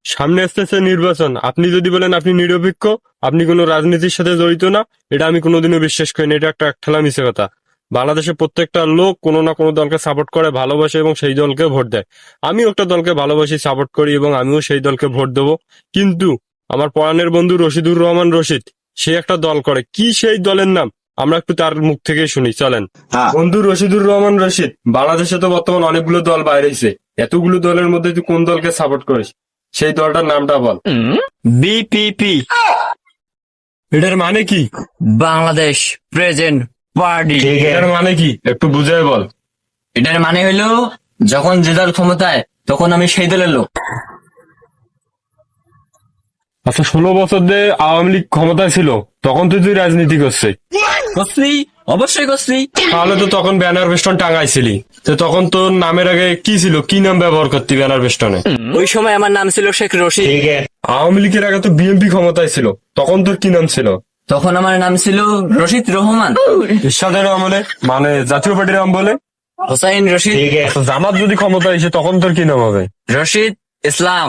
সামনে আসতেছে নির্বাচন, আপনি যদি বলেন আপনি নিরপেক্ষ, আপনি কোনো রাজনীতির সাথে জড়িত না, এটা আমি কোনোদিনও বিশ্বাস করি না। এটা একটা একঠালা মিছে কথা। বাংলাদেশে প্রত্যেকটা লোক কোনো না কোনো দলকে সাপোর্ট করে, ভালোবাসে এবং সেই দলকে ভোট দেয়। আমিও একটা দলকে ভালোবাসি, সাপোর্ট করি এবং আমিও সেই দলকে ভোট দেবো। কিন্তু আমার পরাণের বন্ধু রশিদুর রহমান রশিদ, সে একটা দল করে, কি সেই দলের নাম আমরা একটু তার মুখ থেকে শুনি, চলেন। বন্ধু রশিদুর রহমান রশিদ, বাংলাদেশে তো বর্তমান অনেকগুলো দল বাইরেছে, এতগুলো দলের মধ্যে তুই কোন দলকে সাপোর্ট করিস? সেই দলটার নামটা বল। বিপিপি, এটার মানে কি? Bangladesh present party. এটার মানে কি একটু বুঝাই বল। এটার মানে হলো যখন যে দল ক্ষমতায় তখন আমি সেই দলের লোক। আচ্ছা, 16 বছর ধরে আওয়ামী লীগ ক্ষমতায় ছিল, তখন তুই রাজনীতি করছে? করছি, অবশ্যই করছি। তাহলে তো তখন ব্যানার বেস্টন টাঙাইছিলি, তো তখন তোর নামের আগে কি ছিল, কি নাম ব্যবহার করতি ব্যানার বেস্টনে? ওই সময় আমার নাম ছিল শেখ রশিদ। আওয়ামী লীগের আগে তো বিএনপি ক্ষমতায় ছিল, তখন তোর কি নাম ছিল? তখন আমার নাম ছিল রশিদ রহমান। এরশাদের আমলে, মানে জাতীয় পার্টির আমলে? হোসাইন রশিদ। আচ্ছা, জামাত যদি ক্ষমতায় এসে তখন তোর কি নাম হবে? রশিদ ইসলাম।